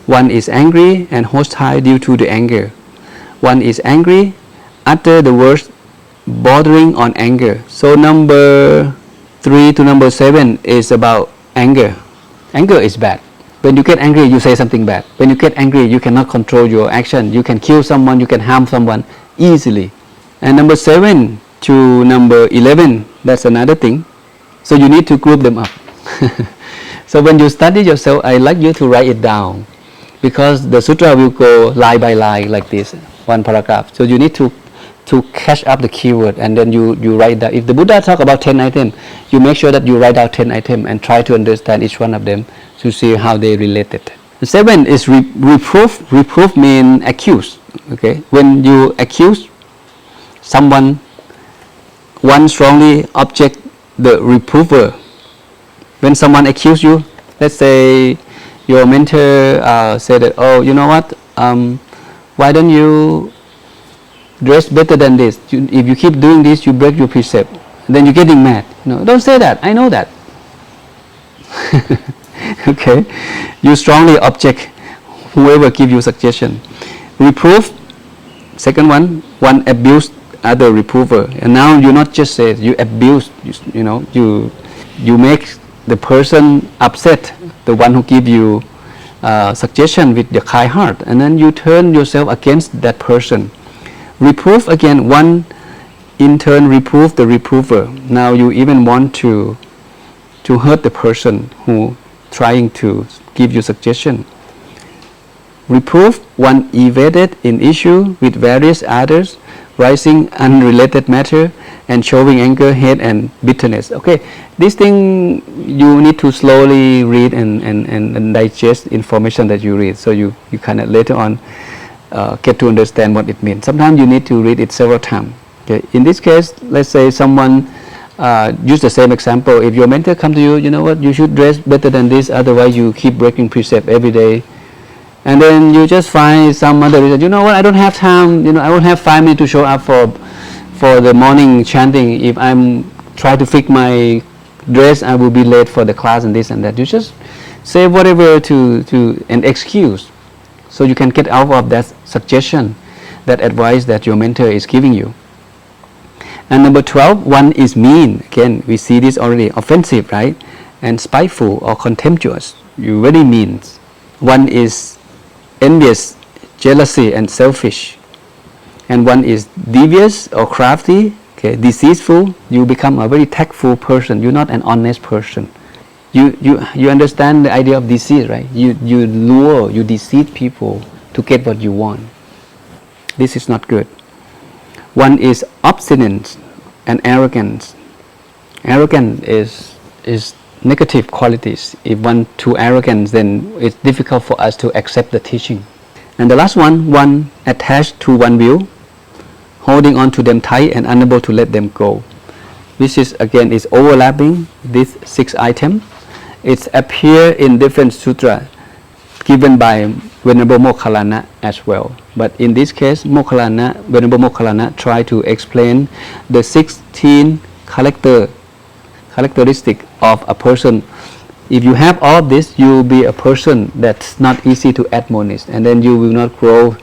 One is angry and hostile due to the anger. One is angry, utter the words bordering on anger. So number 3 to number 7 is about anger. Anger is bad. When you get angry, you say something bad. When you get angry, you cannot control your action. You can kill someone, you can harm someone easily. And number 7 to number 11, that's another thing. So you need to group them up. So when you study yourself, I like you to write it down, because the sutra will go line by line like this, one paragraph. So you need to catch up the keyword, and then you write down. If the Buddha talk about 10 items, you make sure that you write out 10 items and try to understand each one of them to see how they related. The 7 is reproof. Reproof means accuse. Okay, when you accuse someone, one strongly object the reprover. When someone accuses you, let's say your mentor say that, oh, you know what, why don't you dress better than this? If you keep doing this, you break your precept. Then you're getting mad. No, don't say that. I know that. Okay, you strongly object whoever give you suggestion. Reproof. Second one abuse other reprover, and now you not just say it, you abuse. You make the person upset, the one who give you suggestion with the kind heart, and then you turn yourself against that person. Reproof again, one in turn reprove the reprover. Now you even want to hurt the person who trying to give you suggestion. Reproof, one evaded in issue with various others, rising unrelated matter and showing anger, hate and bitterness. Okay, this thing you need to slowly read and digest information that you read, so you kind of later on get to understand what it means. Sometimes you need to read it several times. Okay, in this case, let's say someone use the same example. If your mentor come to you, you know what, you should dress better than this, otherwise you keep breaking precept every day. And then you just find some other reason. You know what? I don't have time. I won't have 5 minutes to show up for the morning chanting. If I'm trying to fix my dress, I will be late for the class and this and that. You just say whatever to an excuse, so you can get out of that suggestion, that advice that your mentor is giving you. And number 12, one is mean. Again, we see this already. Offensive, right? And spiteful or contemptuous. You really mean. One is envious, jealousy and selfish, and one is devious or crafty, okay, deceitful. You become a very tactful person. You're not an honest person. You understand the idea of deceit, right? You lure, you deceive people to get what you want. This is not good. One is obstinate and arrogant. Arrogant is negative qualities. If one too arrogant, then it's difficult for us to accept the teaching. And the last one attached to one view, holding on to them tight and unable to let them go. This is again is overlapping these 6 items. It appears in different sutra given by Venerable Mokkhalana as well. But in this case, Venerable Mokkhalana tried to explain the 16 characteristic of a person. If you have all this, you will be a person that's not easy to admonish, and then you will not grow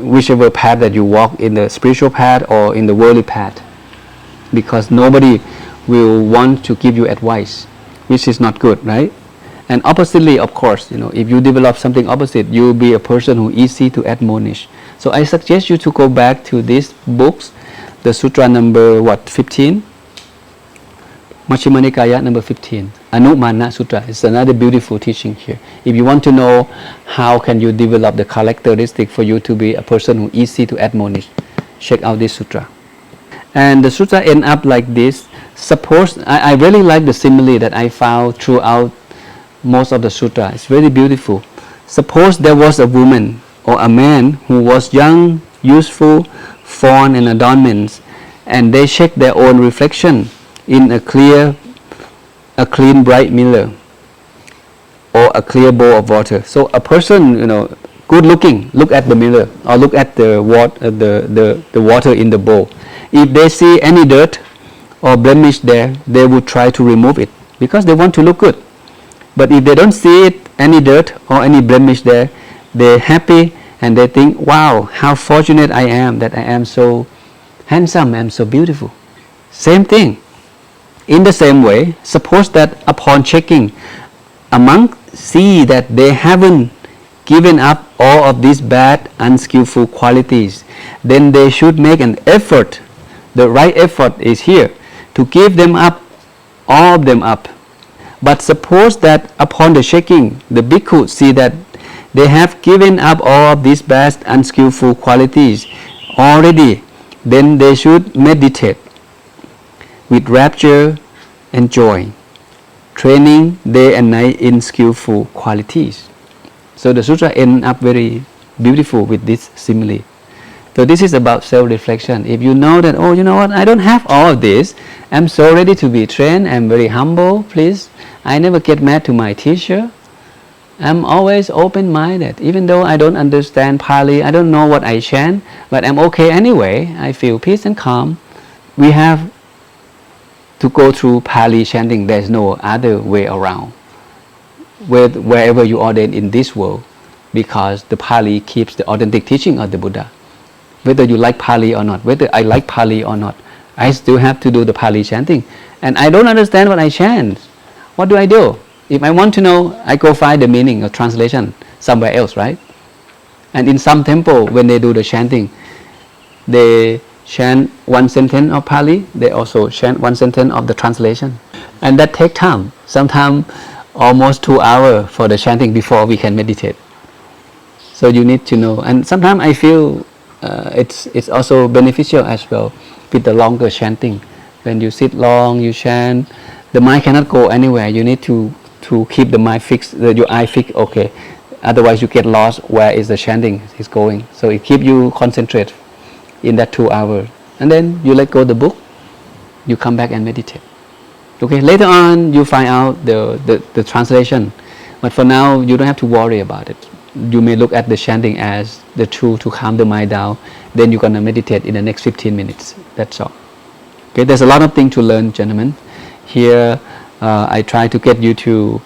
whichever path that you walk, in the spiritual path or in the worldly path, because nobody will want to give you advice, which is not good, right? And oppositely, of course, if you develop something opposite, you will be a person who is easy to admonish. So I suggest you to go back to these books, the sutra number 15? Majjhima Nikaya number 15, Anumana Sutta. It's another beautiful teaching here. If you want to know how can you develop the characteristic for you to be a person who is easy to admonish, check out this sutra. And the sutra end up like this. Suppose, I really like the simile that I found throughout most of the sutra. It's very beautiful. Suppose there was a woman or a man who was young, useful, fond and adornments, and they check their own reflection in a clean bright mirror or a clear bowl of water. So a person, good looking, look at the mirror or look at the water in the bowl. If they see any dirt or blemish there, they would try to remove it because they want to look good. But if they don't see it, any dirt or any blemish there, they're happy and they think, wow, how fortunate I am that I am so handsome, I am so beautiful. Same thing. In the same way, suppose that upon checking, a monk see that they haven't given up all of these bad, unskillful qualities, then they should make an effort. The right effort is here to give them up, all of them up. But suppose that upon the checking, the bhikkhu see that they have given up all of these bad, unskillful qualities already, then they should meditate with rapture and joy, training day and night in skillful qualities. So the sutra ends up very beautiful with this simile. So this is about self-reflection. If you know that, oh, you know what, I don't have all of this, I'm so ready to be trained, I'm very humble, please, I never get mad to my teacher, I'm always open-minded, even though I don't understand Pali, I don't know what I chant, but I'm okay anyway, I feel peace and calm. We have to go through Pali chanting, there's no other way around. Wherever you ordain in this world, because the Pali keeps the authentic teaching of the Buddha. Whether you like Pali or not, whether I like Pali or not, I still have to do the Pali chanting. And I don't understand what I chant. What do I do? If I want to know, I go find the meaning or translation somewhere else, right? And in some temple, when they do the chanting, they chant one sentence of Pali, they also chant one sentence of the translation. And that takes time. Sometimes almost 2 hours for the chanting before we can meditate. So you need to know. And sometimes I feel it's also beneficial as well with the longer chanting. When you sit long, you chant, the mind cannot go anywhere. You need to keep the mind fixed, your eye fixed, okay. Otherwise you get lost where is the chanting is going. So it keeps you concentrate in that 2 hours. And then you let go the book, you come back and meditate. Okay, later on you find out the translation. But for now, you don't have to worry about it. You may look at the chanting as the tool to calm the mind down. Then you're going to meditate in the next 15 minutes. That's all. Okay, there's a lot of things to learn, gentlemen. Here, I try to get you to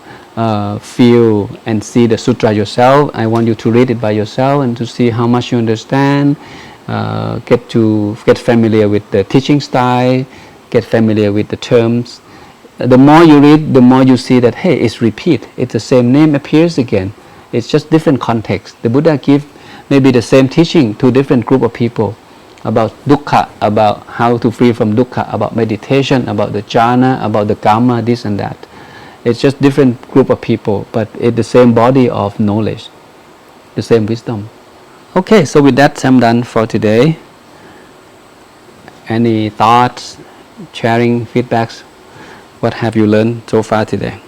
feel and see the sutra yourself. I want you to read it by yourself and to see how much you understand. Get familiar with the teaching style. Get familiar with the terms. The more you read, the more you see that, hey, it's repeat. It's the same name appears again. It's just different context. The Buddha gives maybe the same teaching to different group of people about dukkha, about how to free from dukkha, about meditation, about the jhana, about the karma, this and that. It's just different group of people, but it's the same body of knowledge, the same wisdom. Okay, so with that, I'm done for today. Any thoughts, sharing, feedbacks? What have you learned so far today?